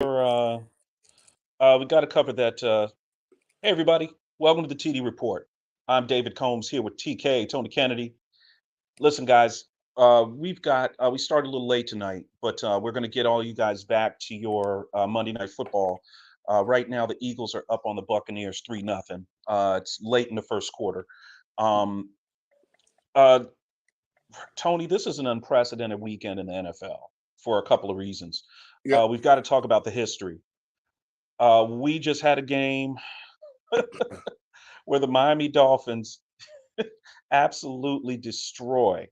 We got to cover that. Hey, everybody, welcome to the TD Report. I'm David Combs here with TK, Tony Kennedy. Listen, guys, we started a little late tonight, but we're going to get all you guys back to your Monday Night Football. Right now, the Eagles are up on the Buccaneers 3-0. It's late in the first quarter. Um, uh, Tony, this is an unprecedented weekend in the NFL for a couple of reasons. Yep. We've got to talk about the history. We just had a game where the Miami Dolphins absolutely destroy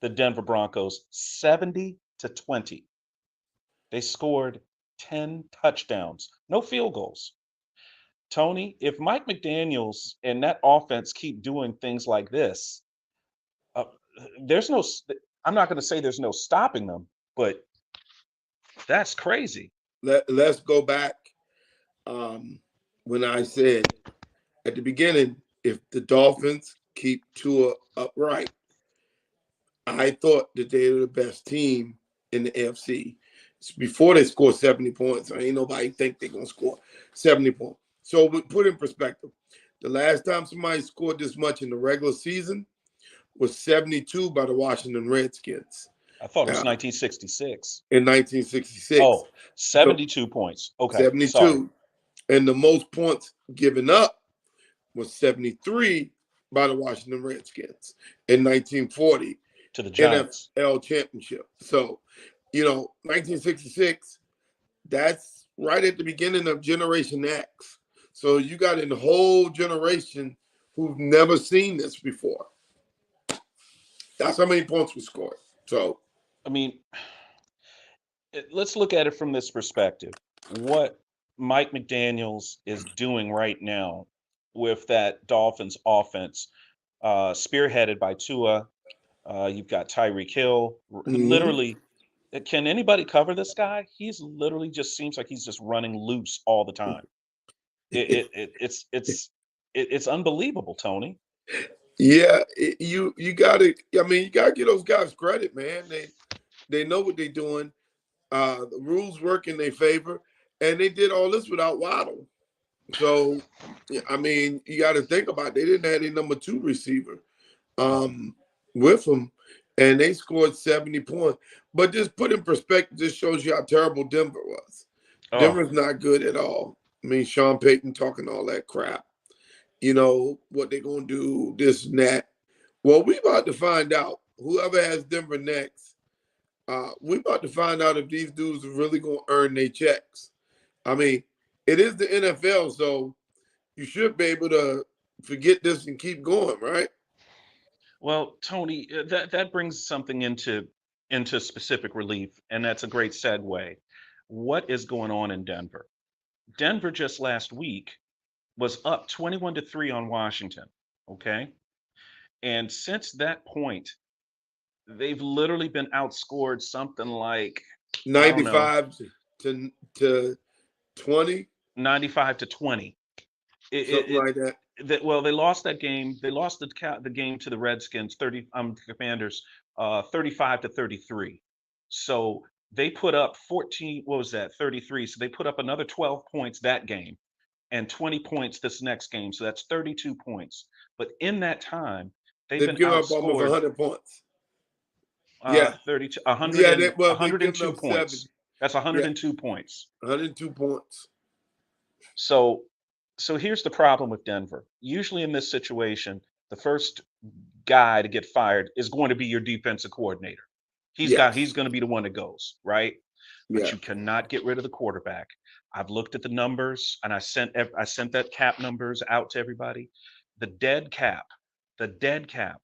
the Denver Broncos 70-20. They scored 10 touchdowns, no field goals. Tony, if Mike McDaniels and that offense keep doing things like this, uh, there's no, I'm not going to say there's no stopping them, but that's crazy. Let's go back when I said at the beginning, if the Dolphins keep Tua upright, I thought that they were the best team in the AFC. It's before they scored 70 points. Ain't nobody think they're going to score 70 points. So we put in perspective. The last time somebody scored this much in the regular season was 72 by the Washington Redskins. I thought it was 1966. In 1966. Oh, 72 points. Okay, 72. sorry. And the most points given up was 73 by the Washington Redskins in 1940 To the Giants. NFL championship. So, 1966, that's right at the beginning of Generation X. So you got a whole generation who've never seen this before. That's how many points we scored. So, I mean, let's look at it from this perspective. What Mike McDaniels is doing right now with that Dolphins offense, spearheaded by Tua. You've got Tyreek Hill. Literally, can anybody cover this guy? He's literally just seems like he's just running loose all the time. It's unbelievable, Tony. Yeah, you gotta. I mean, you gotta give those guys credit, man. They know what they're doing. The rules work in their favor, and they did all this without Waddle. So, I mean, you got to think about it. They didn't have a number two receiver with them, and they scored 70 points. But just put in perspective, this shows you how terrible Denver was. Oh, Denver's not good at all. I mean, Sean Payton talking all that crap. What they're going to do, this and that. Well, we about to find out. Whoever has Denver next, we about to find out if these dudes are really going to earn their checks. I mean, it is the NFL, so you should be able to forget this and keep going, right? well, Tony, that brings something into specific relief, and that's a great segue. What is going on in Denver? Denver just last week was up 21-3 on Washington. Okay. And since that point, they've literally been outscored something like, I don't know, 95 to 20, 95-20. something like that. Well, they lost that game. They lost the game to the Redskins, Commanders, 35-33. So they put up 14. What was that? 33. So they put up another 12 points that game, and 20 points this next game. So that's 32 points. But in that time, they've They've been given up almost outscored 100 points. Yeah. 32, Yeah, 100 they've given 102 up 70. points. That's Yeah, 102 points. 102 points. So here's the problem with Denver. Usually in this situation, the first guy to get fired is going to be your defensive coordinator. He's Yes. going to be the one that goes, right? But Yeah. you cannot get rid of the quarterback. I've looked at the numbers and I sent that cap numbers out to everybody. The dead cap, the dead cap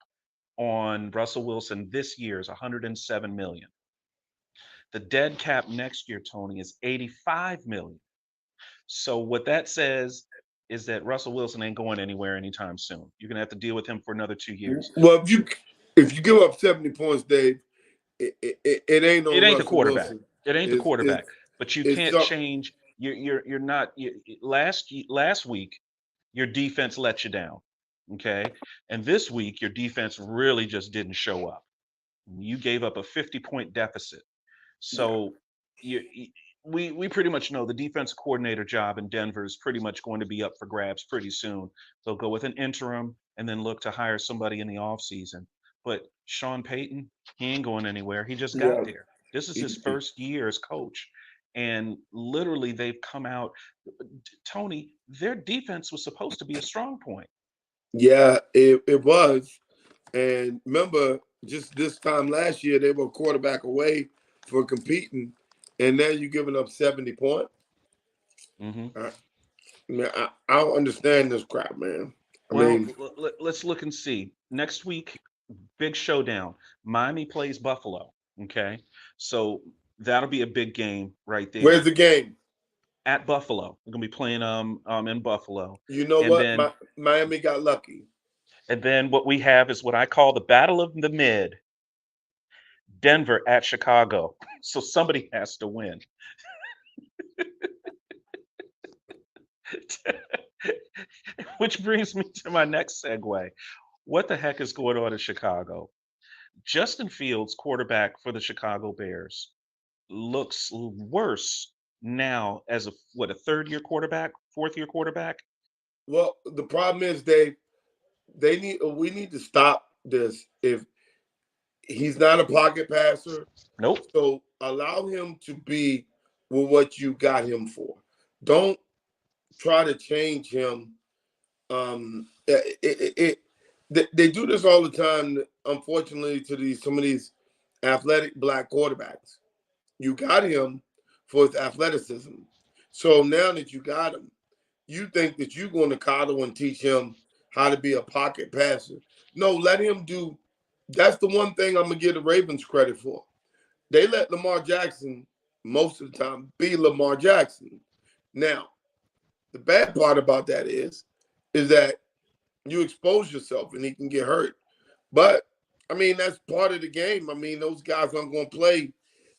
on Russell Wilson this year is 107 million. The dead cap next year, Tony, is 85 million. So what that says is that Russell Wilson ain't going anywhere anytime soon. You're gonna have to deal with him for another 2 years. Well, if you give up 70 points, Dave, it ain't It on ain't the Russell quarterback. Wilson. It ain't the quarterback. It's But you it's can't some, change. You're not. Last week, your defense let you down. Okay, and this week your defense really just didn't show up. You gave up a 50-point deficit. yeah. So you we pretty much know the defense coordinator job in Denver is pretty much going to be up for grabs pretty soon. They'll go with an interim and then look to hire somebody in the offseason. But Sean Payton, he ain't going anywhere. He just got Yeah. there. This is his first year as coach. And literally, they've come out. Tony, their defense was supposed to be a strong point. Yeah, it was. And remember, just this time last year, they were a quarterback away for competing, and now you're giving up 70 points. Hmm. Man, I don't understand this crap, man. I Well, mean, let's look and see. Next week, big showdown. Miami plays Buffalo. Okay. So that'll be a big game right where's there the game? at Buffalo. We're gonna be playing in Buffalo. You know And what? then Miami got lucky. what we have is what I call the battle of the mid, Denver at Chicago. So somebody has to win. Which brings me to my next segue. What the heck is going on in Chicago? Justin Fields, quarterback for the Chicago Bears, looks worse now as a third year quarterback, fourth year quarterback. Well, the problem is we need to stop this. If he's not a pocket passer, Nope. so allow him to be with what you got him for. Don't try to change him. They do this all the time. Unfortunately, to some of these athletic black quarterbacks, you got him for his athleticism. So now that you got him, you think that you're going to coddle and teach him how to be a pocket passer. No, let him do. That's the one thing I'm gonna give the Ravens credit for. They let Lamar Jackson most of the time be Lamar Jackson. Now, the bad part about that is that you expose yourself and he can get hurt. But I mean, that's part of the game. I mean, those guys aren't going to play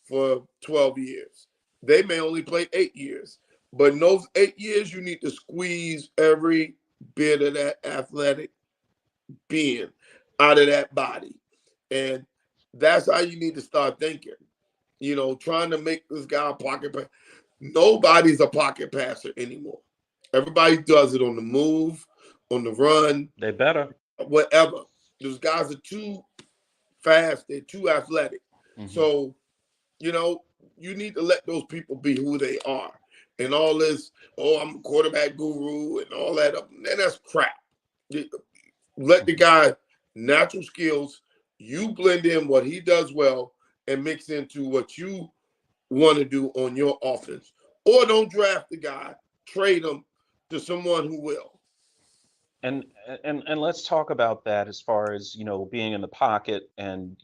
for 12 years. They may only play 8 years. But in those 8 years, you need to squeeze every bit of that athletic being out of that body. And that's how you need to start thinking. Trying to make this guy a pocket passer. Nobody's a pocket passer anymore. Everybody does it on the move, on the run, They better. whatever. Those guys are too fast. They're too athletic. Hmm. So, you need to let those people be who they are. And all this, oh, I'm a quarterback guru and all that. Man, that's crap. Let the guy natural skills. You blend in what he does well and mix into what you want to do on your offense. Or don't draft the guy, trade him to someone who will. And and let's talk about that as far as being in the pocket and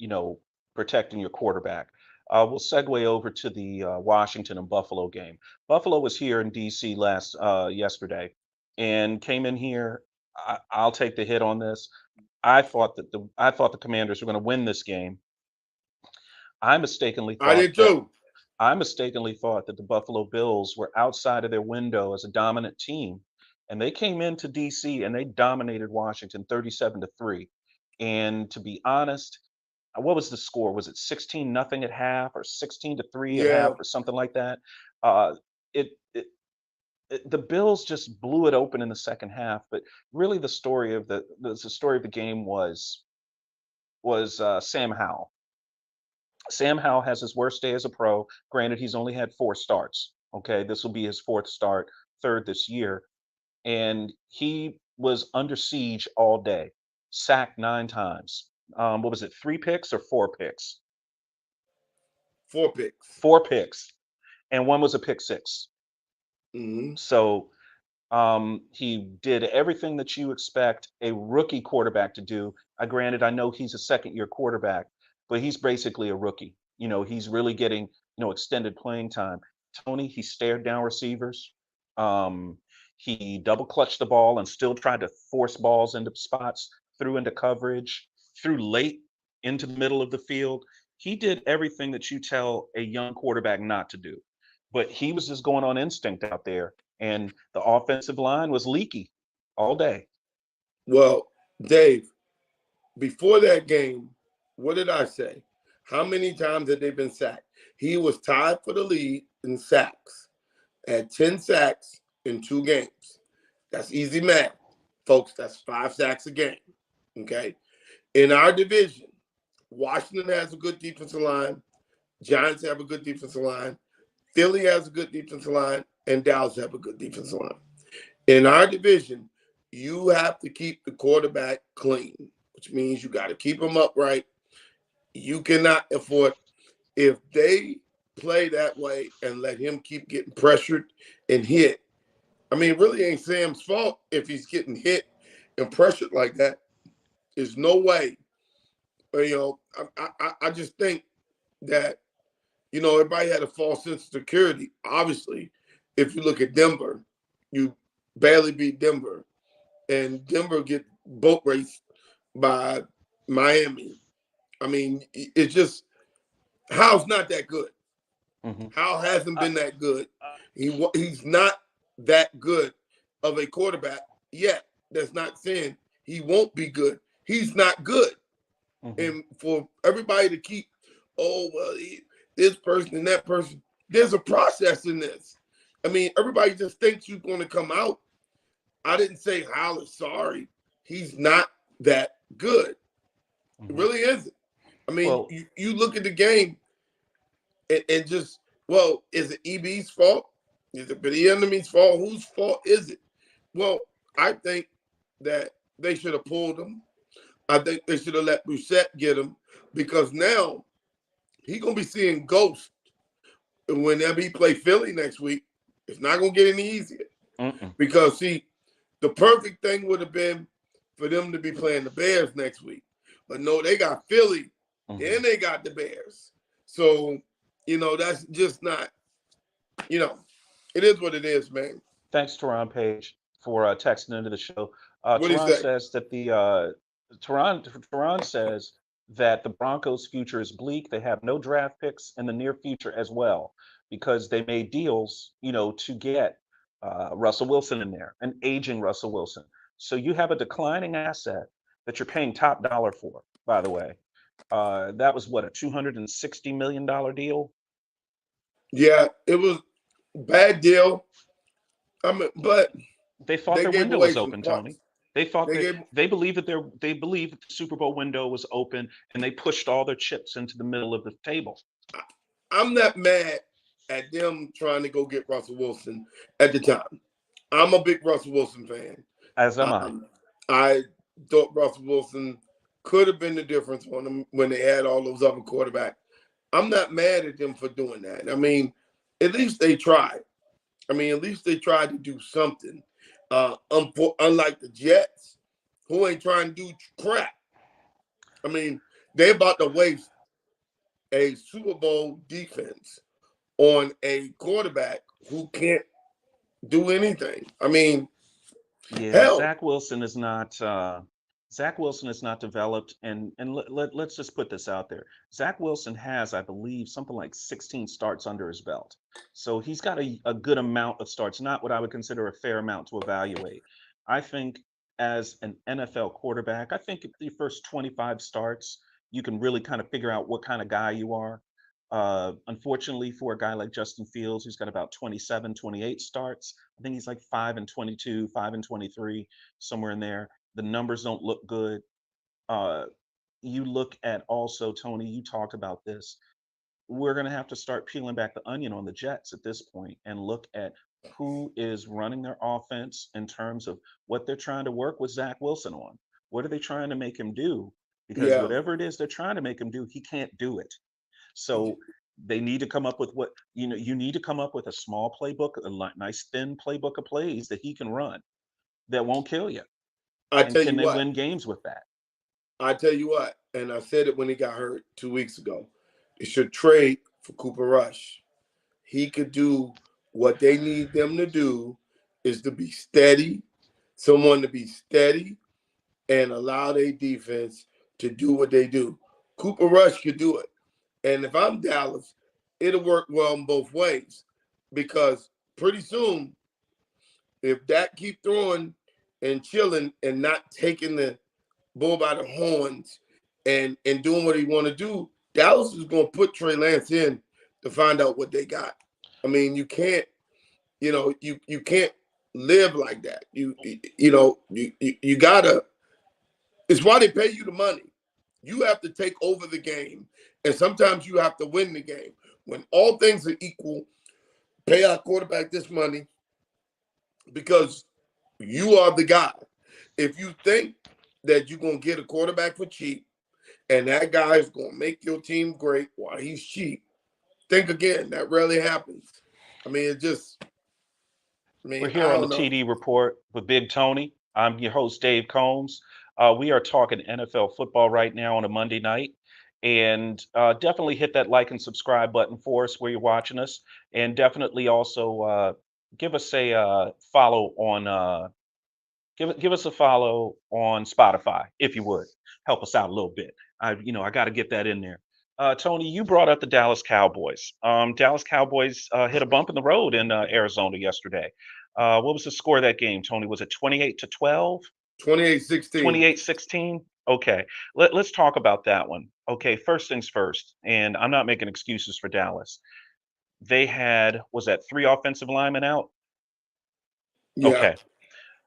protecting your quarterback. We'll segue over to the Washington and Buffalo game. Buffalo was here in DC yesterday, and came in here. I'll take the hit on this. I thought the Commanders were going to win this game. I mistakenly I thought did that too. I mistakenly thought that the Buffalo Bills were outside of their window as a dominant team, and they came into DC and they dominated Washington 37-3. And to be honest, what was the score? Was it 16 nothing at half or 16-3 at half Yeah. or something like that? Uh, it, it, the Bills just blew it open in the second half. But really, the story of the game was Sam Howell. Sam Howell has his worst day as a pro. Granted, he's only had 4 starts. Okay, this will be his fourth start, third this year, and he was under siege all day, sacked 9 times. What was it? 3 picks or 4 picks? 4 picks. 4 picks, and one was a pick six. Hmm. So he did everything that you expect a rookie quarterback to do. Granted, I know he's a second year quarterback, but he's basically a rookie. He's really getting, extended playing time. Tony, he stared down receivers. Um, he double clutched the ball and still tried to force balls into spots, threw into coverage, threw late into the middle of the field. He did everything that you tell a young quarterback not to do. But he was just going on instinct out there, and the offensive line was leaky all day. Well, Dave, before that game, what did I say? How many times had they been sacked? He was tied for the lead in sacks. Had 10 sacks in 2 games. That's easy math. Folks, that's 5 sacks a game. Okay. In our division, Washington has a good defensive line. Giants have a good defensive line. Philly has a good defensive line. And Dallas have a good defensive line. In our division, you have to keep the quarterback clean, which means you got to keep him upright. You cannot afford, if they play that way and let him keep getting pressured and hit. I mean, it really ain't Sam's fault if he's getting hit and pressured like that. There's no way. You know, I just think that, you know, everybody had a false sense of security. Obviously, if you look at Denver, you barely beat Denver, and Denver get boat raced by Miami. I mean, it's just, How's not that good. Mm-hmm. Hal hasn't been that good. He's not that good of a quarterback yet. That's not saying he won't be good. He's not good. Mm-hmm. And for everybody to keep, this person and that person, there's a process in this. I mean, everybody just thinks you're going to come out. I didn't say Hal is sorry. He's not that good. Mm-hmm. It really isn't. I mean, you look at the game and just, is it EB's fault? Is it the enemy's fault? Whose fault is it? Well, I think that they should have pulled him. I think they should have let Brissett get him, because now he's going to be seeing ghosts. And whenever he play Philly next week, it's not going to get any easier. Mm-mm. Because, see, the perfect thing would have been for them to be playing the Bears next week. But no, they got Philly, and they got the Bears. So, you know, that's just not, you know, it is what it is, man. Thanks, Teron Page, for texting into the show. What do you Teron say? says that Teron says that the Broncos' future is bleak. They have no draft picks in the near future as well, because they made deals, you know, to get Russell Wilson in there, an aging Russell Wilson. So you have a declining asset that you're paying top dollar for, by the way. That was what, a $260 million deal? Yeah, it was a bad deal. I mean, but they thought they their gave window away was some open, parts. Tony. They thought they believed that they believed that the Super Bowl window was open, and they pushed all their chips into the middle of the table. I'm not mad at them trying to go get Russell Wilson at the time. I'm a big Russell Wilson fan. As am I. I thought Russell Wilson could have been the difference on them when they had all those other quarterbacks. I'm not mad at them for doing that. I mean, at least they tried. I mean, at least they tried to do something. Unlike the Jets, who ain't trying to do crap. I mean, they're about to waste a Super Bowl defense on a quarterback who can't do anything. I mean, yeah, hell. Zach Wilson is not developed, and let's just put this out there. Zach Wilson has, I believe, something like 16 starts under his belt. So he's got a good amount of starts, not what I would consider a fair amount to evaluate. I think as an NFL quarterback, I think the first 25 starts, you can really kind of figure out what kind of guy you are. Unfortunately, for a guy like Justin Fields, who's got about 27, 28 starts, I think he's like 5-22, 5-23, somewhere in there. The numbers don't look good. You look at also, Tony, you talked about this. We're going to have to start peeling back the onion on the Jets at this point and look at who is running their offense in terms of what they're trying to work with Zach Wilson on. What are they trying to make him do? Because whatever it is they're trying to make him do, he can't do it. So they need to come up with you need to come up with a small playbook, a nice thin playbook of plays that he can run that won't kill you. And can they win games with that? I tell you what, and I said it when he got hurt 2 weeks ago, they should trade for Cooper Rush. He could do what they need them to do, is to be steady, someone to be steady and allow their defense to do what they do. Cooper Rush could do it. And if I'm Dallas, it'll work well in both ways, because pretty soon, if Dak keep throwing and chilling and not taking the bull by the horns and doing what he want to do, Dallas is going to put Trey Lance in to find out what they got. I mean, you can't, you can't live like that. You gotta. It's why they pay you the money. You have to take over the game, and sometimes you have to win the game. When all things are equal, pay our quarterback this money because you are the guy. If you think that you're gonna get a quarterback for cheap, and that guy is gonna make your team great while he's cheap, think again. That rarely happens. I mean, We're I here on the don't know. TD Report with Big Tony. I'm your host, Dave Combs. We are talking NFL football right now on a Monday night. And definitely hit that like and subscribe button for us where you're watching us. And definitely also give us a follow on give us a follow on Spotify, if you would. Help us out a little bit. I got to get that in there. Tony, you brought up the Dallas Cowboys. Dallas Cowboys hit a bump in the road in Arizona yesterday. What was the score of that game, Tony? Was it 28-12? 28-16. 28-16? Okay. Let's talk about that one. Okay, first things first, and I'm not making excuses for Dallas. They had, was that 3 offensive linemen out? Yeah.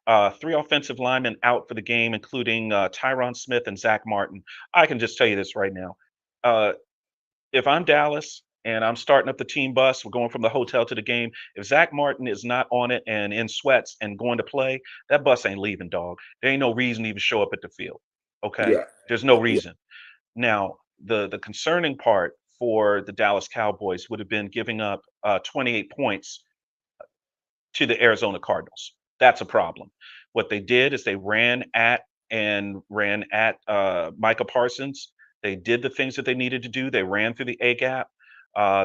Okay. 3 offensive linemen out for the game, including Tyron Smith and Zach Martin. I can just tell you this right now. Uh, if I'm Dallas and I'm starting up the team bus, we're going from the hotel to the game. If Zach Martin is not on it and in sweats and going to play, that bus ain't leaving, dog. There ain't no reason to even show up at the field. Okay, Yeah. there's no Yeah. reason. Now, the concerning part for the Dallas Cowboys would have been giving up 28 points to the Arizona Cardinals. That's a problem. What they did is they ran at Micah Parsons. They did the things that they needed to do. They ran through the A gap.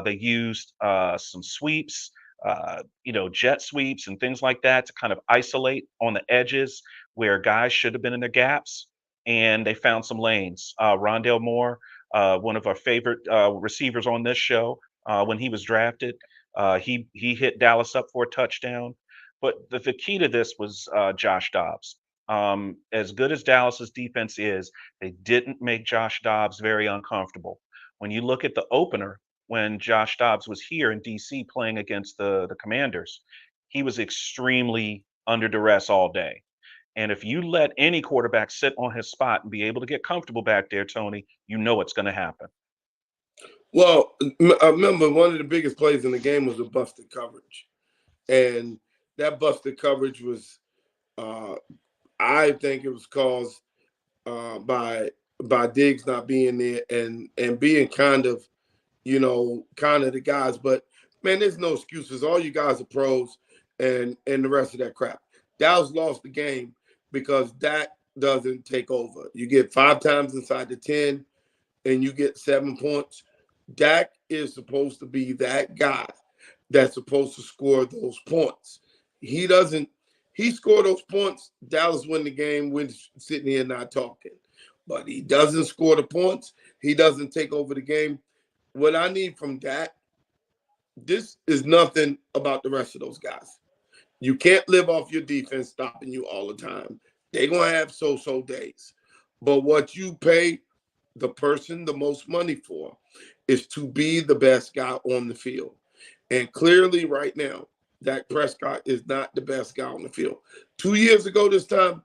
They used some sweeps, jet sweeps and things like that to kind of isolate on the edges where guys should have been in the gaps. And they found some lanes. Rondale Moore, one of our favorite receivers on this show, when he was drafted, he hit Dallas up for a touchdown. But the key to this was Josh Dobbs. As good as Dallas's defense is, they didn't make Josh Dobbs very uncomfortable. When you look at the opener, when Josh Dobbs was here in DC playing against the Commanders, he was extremely under duress all day. And if you let any quarterback sit on his spot and be able to get comfortable back there, Tony, you know what's going to happen. Well, I remember one of the biggest plays in the game was a busted coverage. And that busted coverage was, I think it was caused by Diggs not being there and being kind of the guys. But, man, there's no excuses. All you guys are pros and the rest of that crap. Dallas lost the game because Dak doesn't take over. You get 5 times inside the 10 and you get 7 points. Dak is supposed to be that guy that's supposed to score those points. He doesn't. He scored those points. Dallas win the game. We're sitting here not talking. But he doesn't score the points. He doesn't take over the game. What I need from Dak, this is nothing about the rest of those guys. You can't live off your defense stopping you all the time. They're going to have so-so days. But what you pay the person the most money for is to be the best guy on the field. And clearly right now, Dak Prescott is not the best guy on the field. 2 years ago this time,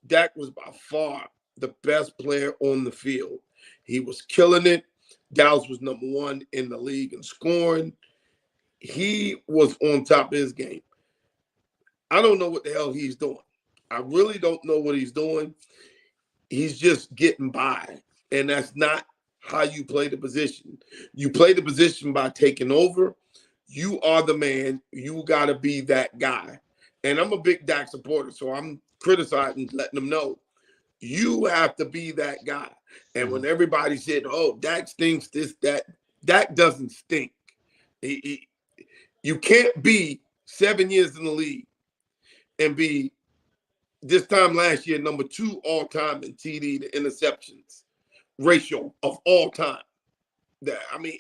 Dak was by far the best player on the field. He was killing it. Dallas was number 1 in the league in scoring. He was on top of his game. I don't know what the hell he's doing. I really don't know what he's doing. He's just getting by. And that's not how you play the position. You play the position by taking over. You are the man. You got to be that guy. And I'm a big Dak supporter, so I'm criticizing, letting them know you have to be that guy. And when everybody said, "Oh, Dak stinks," this, that, Dak doesn't stink. You can't be 7 years in the league and be this time last year number 2 all time in TD to interceptions ratio of all time. I mean,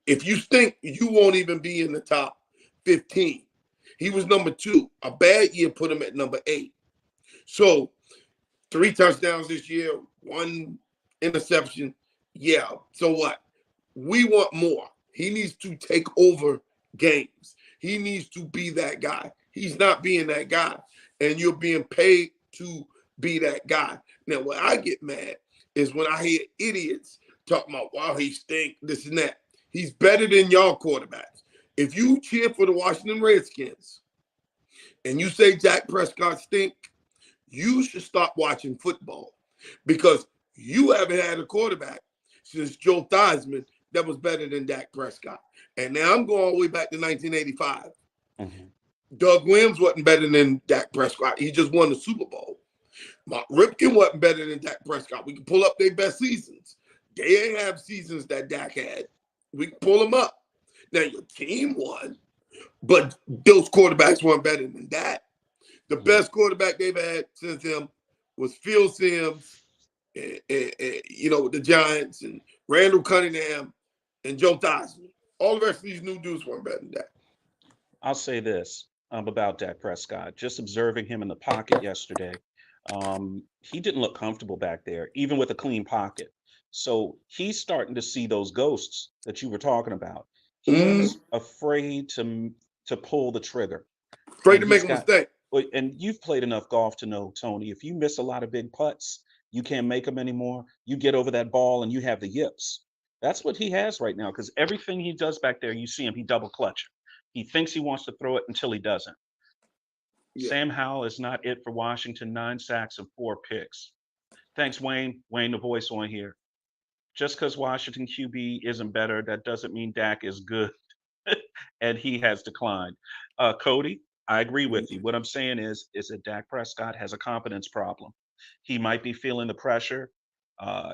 if you stink, you won't even be in the top 15. He was number 2. A bad year put him at number 8. So 3 touchdowns this year, 1 interception. Yeah. So what? We want more. He needs to take over games. He needs to be that guy. He's not being that guy, and you're being paid to be that guy. Now, when I get mad is when I hear idiots talking about, wow, he stink, this and that. He's better than y'all quarterbacks. If you cheer for the Washington Redskins and you say Dak Prescott stink, you should stop watching football because you haven't had a quarterback since Joe Theismann that was better than Dak Prescott. And now I'm going all the way back to 1985. Mm-hmm. Doug Williams wasn't better than Dak Prescott. He just won the Super Bowl. Mark Ripken wasn't better than Dak Prescott. We can pull up their best seasons. They ain't have seasons that Dak had. We can pull them up. Now, your team won, but those quarterbacks weren't better than that. The best quarterback they've had since him was Phil Simms, and, the Giants, and Randall Cunningham, and Joe Theismann. All the rest of these new dudes weren't better than that. I'll say this about Dak Prescott. Just observing him in the pocket yesterday, he didn't look comfortable back there, even with a clean pocket. So he's starting to see those ghosts that you were talking about. He's afraid to pull the trigger. Afraid to make a mistake. And you've played enough golf to know, Tony, if you miss a lot of big putts, you can't make them anymore. You get over that ball and you have the yips. That's what he has right now, because everything he does back there, you see him, he double clutch. He thinks he wants to throw it until he doesn't. Yeah. Sam Howell is not it for Washington. 9 sacks and 4 picks. Thanks, Wayne. Wayne, the voice on here. Just because Washington QB isn't better, that doesn't mean Dak is good. And he has declined. Cody, I agree with you. What I'm saying is that Dak Prescott has a confidence problem. He might be feeling the pressure.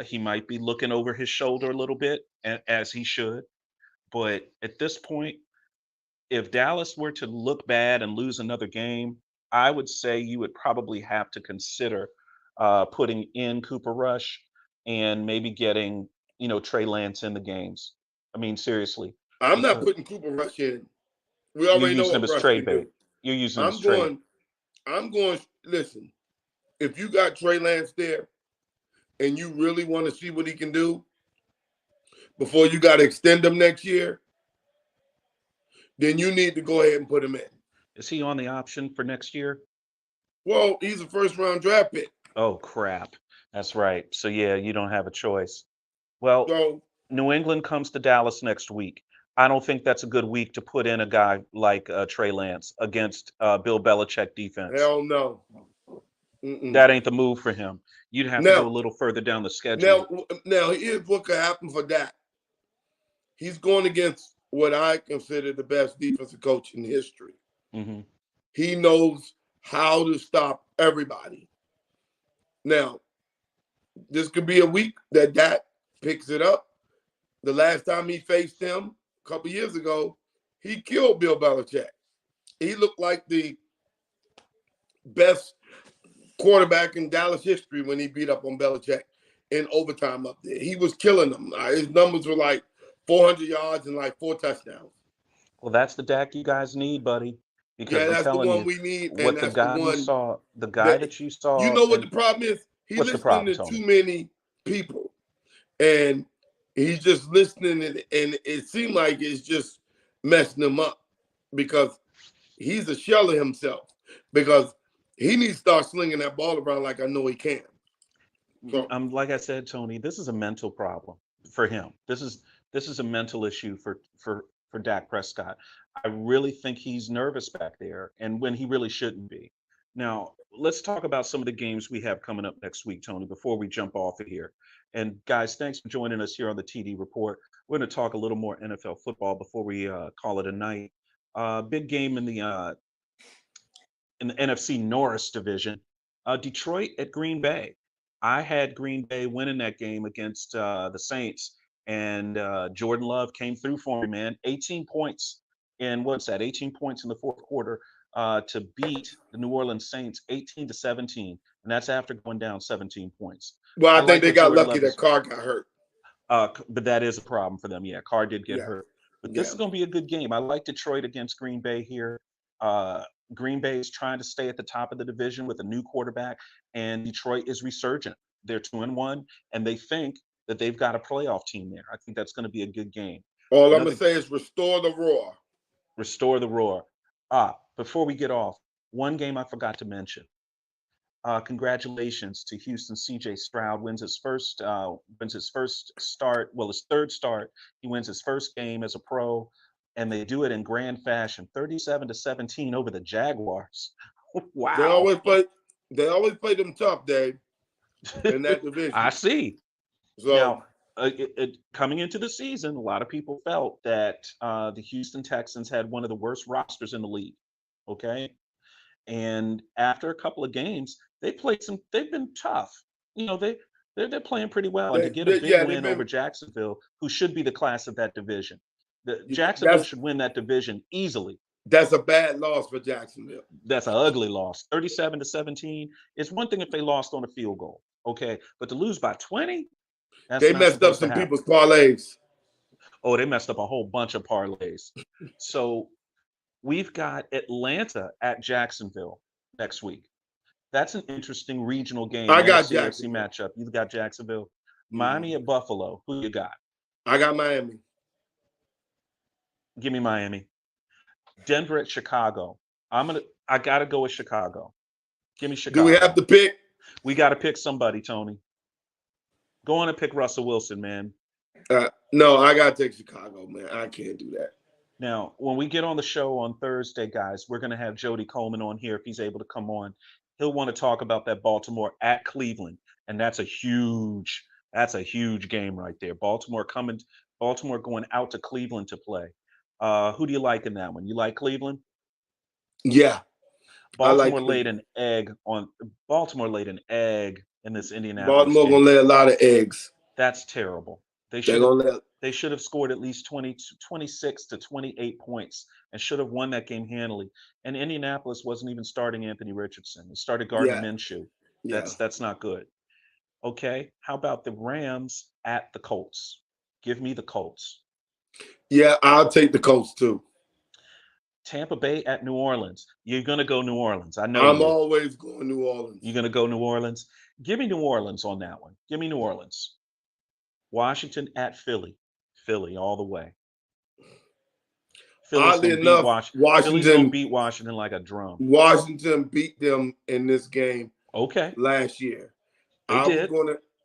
He might be looking over his shoulder a little bit, as he should. But at this point, if Dallas were to look bad and lose another game, I would say you would probably have to consider putting in Cooper Rush and maybe getting, Trey Lance in the games. I mean, seriously. I'm not putting Cooper Rush in. We already know what Rush can do. You're using him as trade. I'm going, listen, if you got Trey Lance there and you really want to see what he can do before you got to extend him next year, then you need to go ahead and put him in. Is he on the option for next year? Well, he's a first-round draft pick. Oh, crap. That's right. So, yeah, you don't have a choice. Well, New England comes to Dallas next week. I don't think that's a good week to put in a guy like Trey Lance against Bill Belichick defense. Hell no. That ain't the move for him. You'd have to go a little further down the schedule. Now here's what could happen for Dak. He's going against what I consider the best defensive coach in history. Mm-hmm. He knows how to stop everybody. Now, this could be a week that Dak picks it up. The last time he faced him a couple years ago, he killed Bill Belichick. He looked like the best quarterback in Dallas history when he beat up on Belichick in overtime up there. He was killing them. His numbers were like 400 yards and like 4 touchdowns. Well, that's the Dak you guys need, buddy. Because that's the one we need. What and the guy you saw, the guy that you saw. You know what the problem is? He's listening to too many people. And he's just listening, and it seemed like it's just messing him up because he's a shell of himself. Because he needs to start slinging that ball around like I know he can. So, like I said, Tony, this is a mental problem for him. This is a mental issue for Dak Prescott. I really think he's nervous back there, and when he really shouldn't be. Now, let's talk about some of the games we have coming up next week, Tony, before we jump off of here. And guys, thanks for joining us here on the TD Report. We're going to talk a little more NFL football before we call it a night. Big game in the NFC North division. Detroit at Green Bay. I had Green Bay winning that game against the Saints, and Jordan Love came through for me, man. 18 points in 18 points in the fourth quarter to beat the New Orleans Saints 18-17, and that's after going down 17 points. Well, I think they got lucky that Carr got hurt. But that is a problem for them. Yeah, Carr did get hurt. But this is going to be a good game. I like Detroit against Green Bay here. Green Bay is trying to stay at the top of the division with a new quarterback, and Detroit is resurgent. They're 2-1, and they think that they've got a playoff team there. I think that's going to be a good game. All I'm going to say is restore the roar. Restore the roar. Before we get off, one game I forgot to mention. Congratulations to Houston. CJ Stroud wins his first start, well, his third start. He wins his first game as a pro, and they do it in grand fashion, 37-17 over the Jaguars. They Wow. always play. They always play them tough, Dave, in that I division. see. So Now, coming into the season, a lot of people felt that the Houston Texans had one of the worst rosters in the league. Okay. And after a couple of games, they've been tough. You know, they're playing pretty well. And to get a big yeah, they've win over been. Jacksonville, who should be the class of that division. Jacksonville That's should win that division easily. that's a bad loss for Jacksonville. That's an ugly loss. 37-17. It's one thing if they lost on a field goal. Okay. But to lose by 20, that's They not messed up supposed to some happen. people's parlays. Oh, they messed up a whole bunch of parlays. So we've got Atlanta at Jacksonville next week. That's an interesting regional game, I got NFC AFC Jacksonville. matchup. You've got Jacksonville, Miami Mhm. at Buffalo. Who you got? I got Miami. Give me Miami. Denver at Chicago. I gotta go with Chicago. Give me Do we have Chicago. to pick? We gotta pick somebody, Tony. Go on and pick Russell Wilson, man. No, I gotta take Chicago, man. I can't do that. Now, when we get on the show on Thursday, guys, we're going to have Jody Coleman on here if he's able to come on. He'll want to talk about that Baltimore at Cleveland, and that's a huge game right there. Baltimore going out to Cleveland to play. Who do you like in that one? You like Cleveland? Yeah, I like Baltimore laid Cleveland. an egg on Baltimore laid an egg in this Indianapolis Baltimore gonna game. lay a lot of eggs. That's terrible. They They're should have gonna let. they should have scored at least 26 to 28 points and should have won that game handily. And Indianapolis wasn't even starting Anthony Richardson. They started Gardner Yeah, Minshew. yeah, That's not good. Okay. How about the Rams at the Colts? Give me the Colts. yeah. I'll take the Colts too. Tampa Bay at New Orleans. You're gonna go New Orleans. I know I'm you. always going New You're Orleans. gonna go New Orleans. Give me New Orleans on that one. Give me New Orleans. Washington at Philly. Philly all the way. Philly's Oddly gonna beat enough, Washington. Philly's gonna beat Washington like a drum. Washington beat them in this game Okay, last year. they did.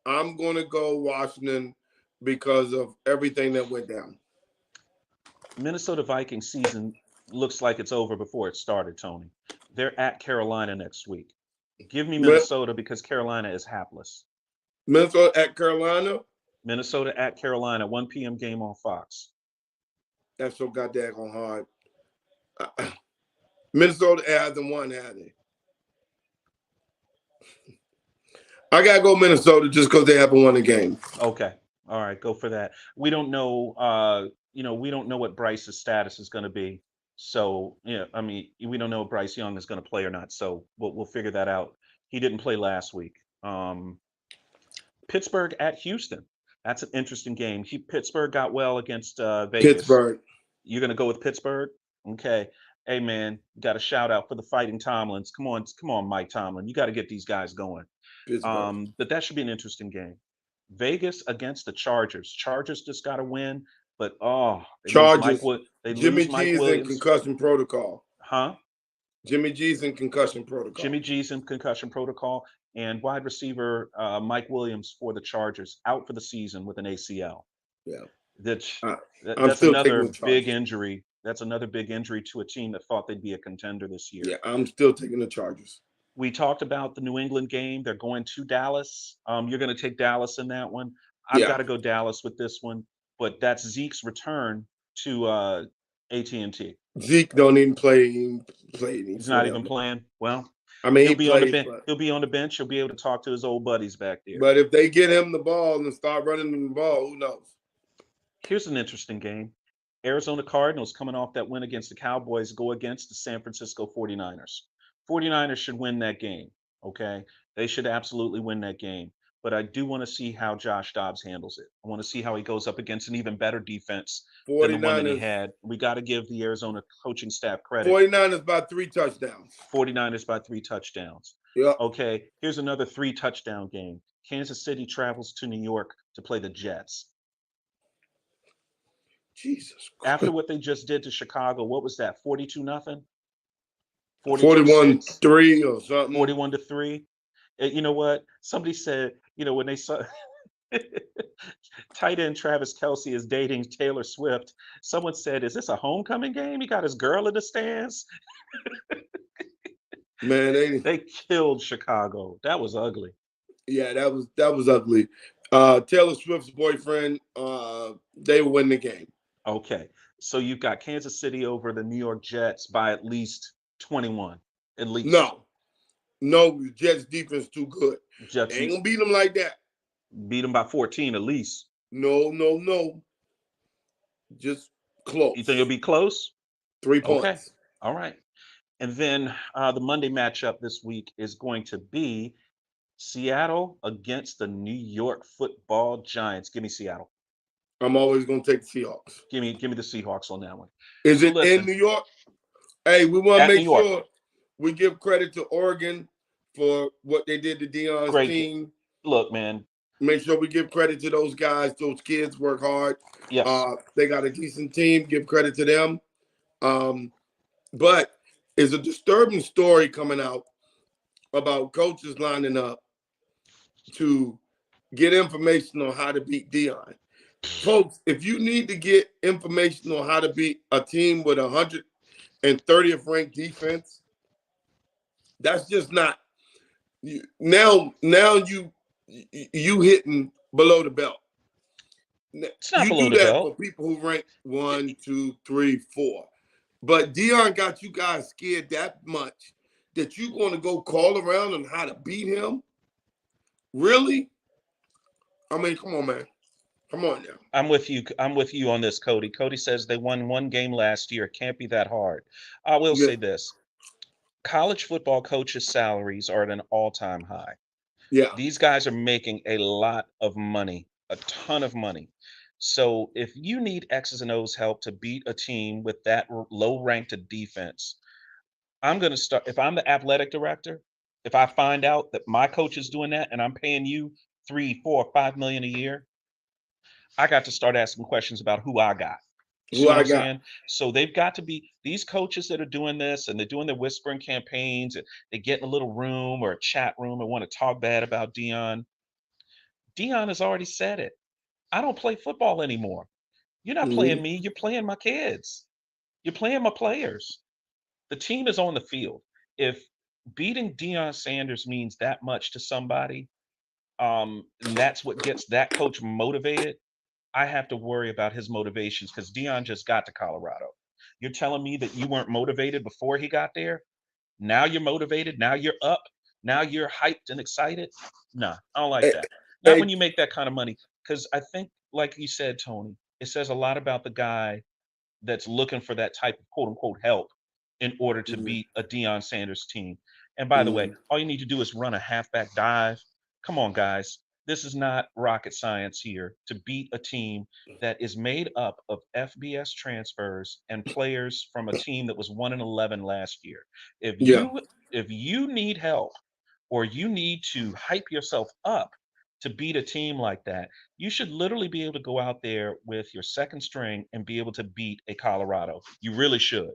I'm gonna go Washington because of everything that went down. Minnesota Vikings season looks like it's over before it started, Tony. They're at Carolina next week. Give me Minnesota because Carolina is hapless. Minnesota at Carolina. Minnesota at Carolina, 1 p.m. game on Fox. That's so goddamn hard. Minnesota hasn't won, have they? I gotta go Minnesota just because they haven't won a game. Okay. All right, go for that. We don't know we don't know what Bryce's status is going to be. So, yeah, I mean, we don't know if Bryce Young is going to play or not. So, we'll figure that out. He didn't play last week. Pittsburgh at Houston. That's an interesting game. Pittsburgh got well against Vegas. Pittsburgh. You're going to go with Pittsburgh? Okay. Hey, man, got a shout out for the Fighting Tomlins. Come on, Mike Tomlin. You got to get these guys going. Pittsburgh. But that should be an interesting game. Vegas against the Chargers. Chargers just got to win, but Chargers. They Jimmy lose Mike G's in Williams. concussion protocol. Huh? Jimmy G's in concussion protocol. Jimmy G's in concussion protocol, and wide receiver Mike Williams for the Chargers out for the season with an ACL. Yeah. That's another big injury. That's another big injury to a team that thought they'd be a contender this year. Yeah, I'm still taking the Chargers. We talked about the New England game. They're going to Dallas. You're going to take Dallas in that one. I've got to go Dallas with this one, but that's Zeke's return to AT&T. Zeke don't even play. He's not even playing. Well, I mean, he'll be on the bench. He'll be able to talk to his old buddies back there. But if they get him the ball and start running him the ball, who knows? Here's an interesting game. Arizona Cardinals coming off that win against the Cowboys go against the San Francisco 49ers. 49ers should win that game, okay? They should absolutely win that game. But I do want to see how Josh Dobbs handles it. I want to see how he goes up against an even better defense than the one that he had. We got to give the Arizona coaching staff credit. 49ers by 3 touchdowns. 49ers by 3 touchdowns. Yeah. Okay, here's another 3-touchdown game. Kansas City travels to New York to play the Jets. Jesus After Christ. what they just did to Chicago, what was that? 42-0, 42-6, 41-3 or something. 41-3. You know what? Somebody said, when they saw tight end Travis Kelsey is dating Taylor Swift, someone said, "Is this a homecoming game? He got his girl in the stands." Man, They killed Chicago. That was ugly. yeah, that was ugly. Taylor Swift's boyfriend, they win the game. Okay. So you've got Kansas City over the New York Jets by at least 21. At least. No, Jets defense too good. Jets They ain't gonna beat them like that. beat them by 14 at least. No. Just You think it'll close. be close? 3 Okay. points. All right. And then the Monday matchup this week is going to be Seattle against the New York Football Giants. Give me Seattle. I'm always gonna take the Seahawks. Give me the Seahawks on that one. Is So it in listen, New York? Hey, we want to at New make York, sure we give credit to Oregon for what they did to Deion's great. team. Look, man. Make sure we give credit to those guys. Those kids work hard. Yes. They got a decent team. Give credit to them. But it's a disturbing story coming out about coaches lining up to get information on how to beat Deion. Folks, if you need to get information on how to beat a team with 130th ranked defense, that's just not now you hitting below the belt. It's not You below do the that for belt. people who rank 1, 2, 3, 4. But Deion got you guys scared that much that you're going to go call around on how to beat him? Really? I mean, come on, man. Come on now. I'm with you. I'm with you on this, Cody. Cody says they won one game last year. It can't be that hard. I will Yeah. say this. College football coaches' salaries are at an all-time high. Yeah. These guys are making a lot of money, a ton of money. So if you need X's and O's help to beat a team with that low-ranked defense, I'm going to start. If I'm the athletic director, if I find out that my coach is doing that and I'm paying you 3, 4, 5 million a year, I got to start asking questions about who I got. You see Who what I I'm got? saying? So they've got to be these coaches that are doing this and they're doing their whispering campaigns and they get in a little room or a chat room and want to talk bad about Deion. Deion has already said it. I don't play football anymore. You're not Mhm. playing me, you're playing my kids. You're playing my players. The team is on the field. If beating Deion Sanders means that much to somebody, and that's what gets that coach motivated, I have to worry about his motivations because Deion just got to Colorado. You're telling me that you weren't motivated before he got there? Now you're motivated. Now you're up. Now you're hyped and excited. Nah, I don't like Hey, that. Not when hey, you make that kind of money. Because I think, like you said, Tony, it says a lot about the guy that's looking for that type of quote unquote help in order to mhm, beat a Deion Sanders team. And by the way, mhm. all you need to do is run a halfback dive. Come on, guys. This is not rocket science here to beat a team that is made up of FBS transfers and players from a team that was 1-11 last year. If Yeah. you if you need help or you need to hype yourself up to beat a team like that, you should literally be able to go out there with your second string and be able to beat a Colorado. You really should.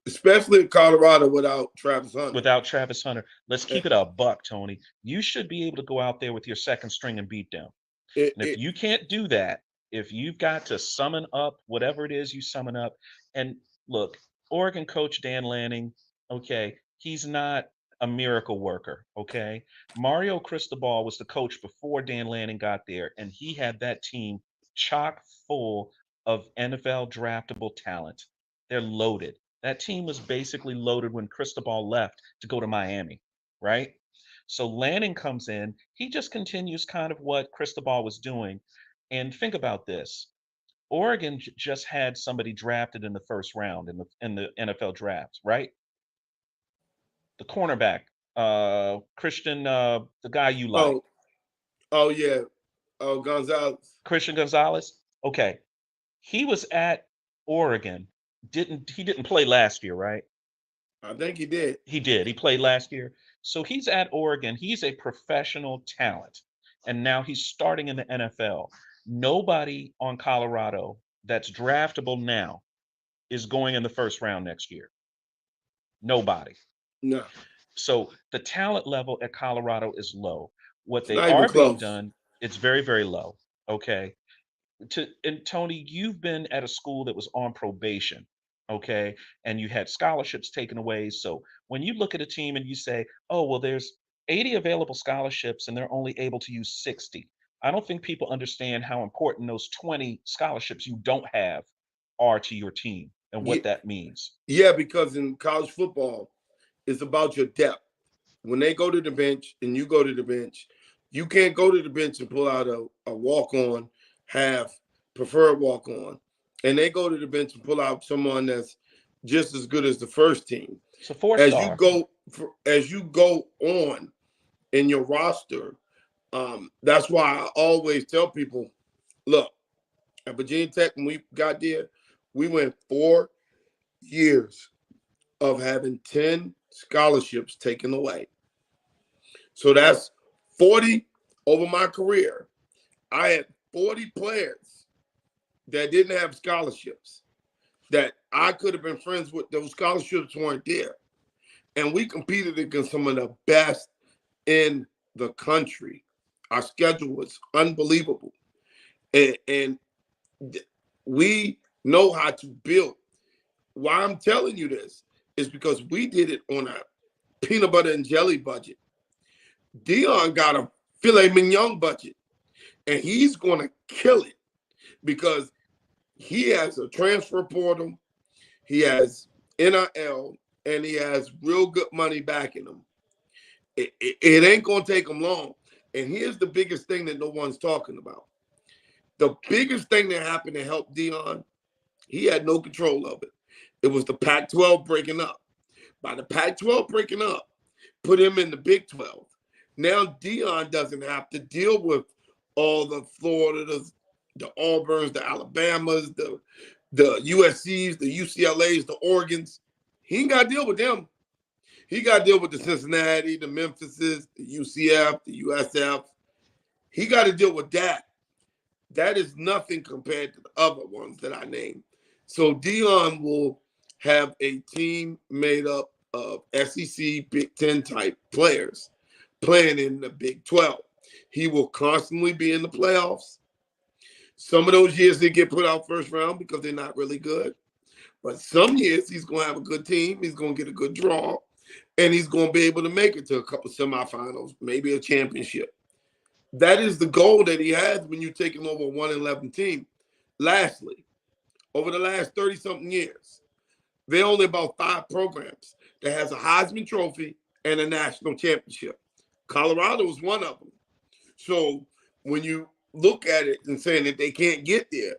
Especially in Colorado without Travis Hunter. Without Travis Hunter, let's Eh, keep it a buck, Tony. You should be able to go out there with your second string and beat them. It, And if it, you can't do that, if you've got to summon up whatever it is you summon up, and look, Oregon coach Dan Lanning, okay, he's not a miracle worker, okay? Mario Cristobal was the coach before Dan Lanning got there, and he had that team chock full of NFL draftable talent. They're loaded. That team was basically loaded when Cristobal left to go to Miami, right? So Lanning comes in, he just continues kind of what Cristobal was doing. And think about this. Oregon just had somebody drafted in the first round in the NFL draft, right? The cornerback, Christian, the guy you like, oh, oh yeah. Oh, Gonzalez. Christian Gonzalez. Okay, he was at Oregon. Didn't play last year, right? I think he did. He did. He played last year. So he's at Oregon. He's a professional talent. And now he's starting in the NFL. Nobody on Colorado that's draftable now is going in the first round next year? Nobody. No, So the talent level at Colorado is low. What it's they not even are being close. done, it's very, very low. Okay. And Tony, you've been at a school that was on probation, okay, and you had scholarships taken away. So when you look at a team and you say, "Oh, well, there's 80 available scholarships and they're only able to use 60," I don't think people understand how important those 20 scholarships you don't have are to your team and what Ye- that means. Yeah, because in college football, it's about your depth. When they go to the bench and you go to the bench, you can't go to the bench and pull out a walk on, half preferred walk on. And they go to the bench and pull out someone that's just as good as the first team. It's a four As you star. go as you go on in your roster, that's why I always tell people, look, at Virginia Tech, when we got there, we went 4 years of having 10 scholarships taken away. So that's 40 over my career. I had 40 players that didn't have scholarships that I could have been friends with. Those scholarships weren't there. And we competed against some of the best in the country. Our schedule was unbelievable. And we know how to build. Why I'm telling you this is because we did it on a peanut butter and jelly budget. Dion got a filet mignon budget, and he's going to kill it because he has a transfer portal, he has NIL, and he has real good money backing him. It ain't going to take him long. And here's the biggest thing that no one's talking about. The biggest thing that happened to help Dion, he had no control of it. It was the Pac-12 breaking up. By the Pac-12 breaking up, put him in the Big 12. Now Dion doesn't have to deal with all the Floridas, the Auburns, the Alabamas, the USCs, the UCLAs, the Oregons. He ain't got to deal with them. He got to deal with the Cincinnati, the Memphises, the UCF, the USF. He got to deal with that. That is nothing compared to the other ones that I named. So Dion will have a team made up of SEC, Big Ten type players playing in the Big 12. He will constantly be in the playoffs. Some of those years they get put out first round because they're not really good. But some years he's going to have a good team. He's going to get a good draw. And he's going to be able to make it to a couple semifinals, maybe a championship. That is the goal that he has when you take him over a 1-11 team. Lastly, over the last 30-something years, there are only about 5 programs that has a Heisman Trophy and a national championship. Colorado is one of them. So when you look at it and saying that they can't get there,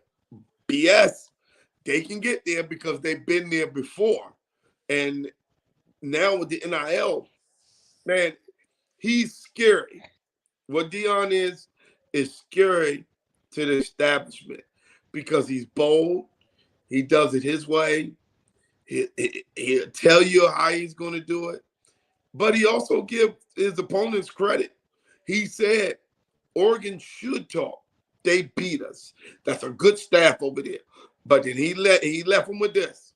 BS, they can get there because they've been there before. And now with the NIL, man, he's scary. What Dion is scary to the establishment because he's bold. He does it his way. He'll tell you how he's going to do it. But he also gives his opponents credit. He said, Oregon should talk. They beat us. That's a good staff over there. But then he left them with this.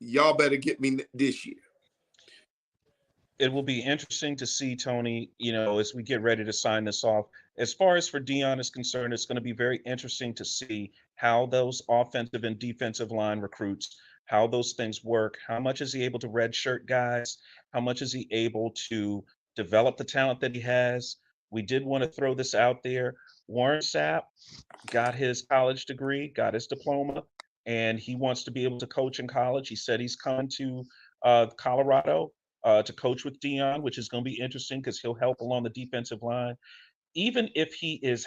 Y'all better get me this year. It will be interesting to see, Tony, as we get ready to sign this off. As far as for Dion is concerned, it's going to be very interesting to see how those offensive and defensive line recruits, how those things work. How much is he able to redshirt guys? How much is he able to develop the talent that he has? We did want to throw this out there. Warren Sapp got his college degree, got his diploma, and he wants to be able to coach in college. He said he's coming to Colorado to coach with Dion, which is going to be interesting because he'll help along the defensive line. Even if he is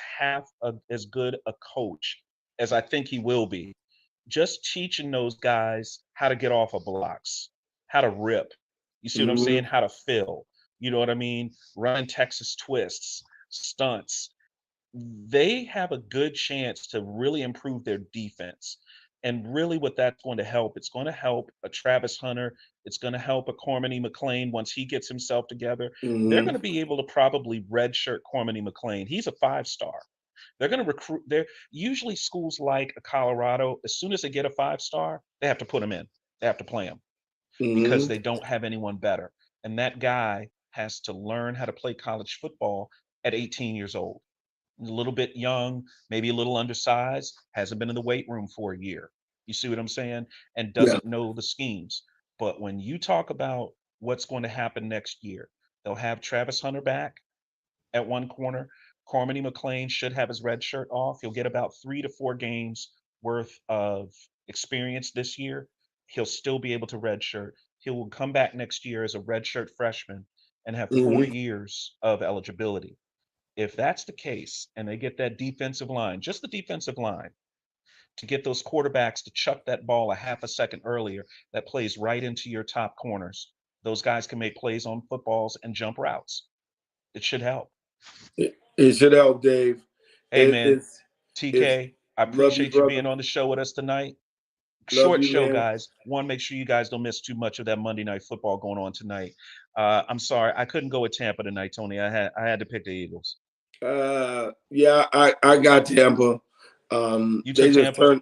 as good a coach as I think he will be, just teaching those guys how to get off of blocks, how to rip. You see what I'm saying? Mm-hmm. How to fill. You know what I mean? Running Texas twists, stunts. They have a good chance to really improve their defense. And really, what that's going to help, it's going to help a Travis Hunter. It's going to help a Cormany McClain once he gets himself together. They're Mm-hmm. going to be able to probably redshirt Cormany McClain. He's a 5-star. They're going to recruit. They're usually schools like Colorado. As soon as they get a 5-star, they have to put them in. They have to play them because Hmm. they don't have anyone better. And that guy has to learn how to play college football at 18 years old. A little bit young, maybe a little undersized, hasn't been in the weight room for a year. You see what I'm saying? And Yeah. doesn't know the schemes. But when you talk about what's going to happen next year, they'll have Travis Hunter back at one corner. Cormany McLean should have his red shirt off. He'll get about 3 to 4 games worth of experience this year. He'll still be able to redshirt. He will come back next year as a redshirt freshman and have 4 years of eligibility. If that's the case, and they get that defensive line, just the defensive line, to get those quarterbacks to chuck that ball a half a second earlier, that plays right into your top corners. Those guys can make plays on footballs and jump routes. It should help. It should help, Dave. Hey, man, It's TK, I love you, appreciate you being brother. on the show with us tonight. Love Short you, show, man. guys. Want to make sure you guys don't miss too much of that Monday Night Football going on tonight. I'm sorry, I couldn't go with Tampa tonight, Tony. I had to pick the Eagles. Yeah, I got Tampa. You took Tampa?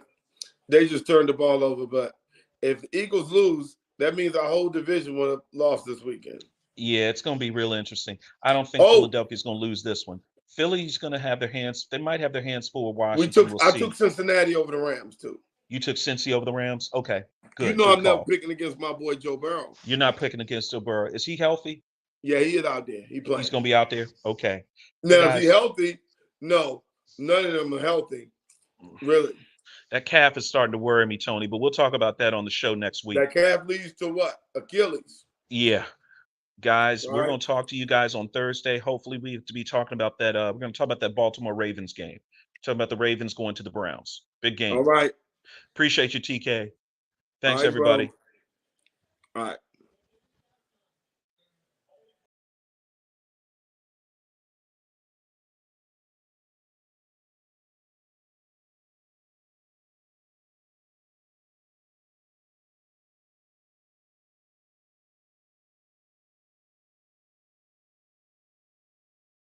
They just turned the ball over. But if the Eagles lose, that means our whole division would have lost this weekend. Yeah, it's going to be real interesting. I don't think Oh, Philadelphia's going to lose this one. Philly's going to have their hands. They might have their hands full with we Washington. took. We'll I took see. Cincinnati over the Rams too. You took Cincy over the Rams. Okay, You good, know good I'm never call. picking against my boy Joe Burrow. You're not picking against Joe Burrow. Is he healthy? Yeah, he is out there. He He's playing. going to be out there. Okay. Hey, Now, is he guys, healthy? No, none of them are healthy. Really. that calf is starting to worry me, Tony. But we'll talk about that on the show next week. That calf leads to what? Achilles. Yeah. Guys, All we're right. going to talk to you guys on Thursday. Hopefully, we have to be talking about that. We're going to talk about that Baltimore Ravens game. Talking about the Ravens going to the Browns. Big game. All right. Appreciate you, TK. All Thanks, right, bro. everybody. All right.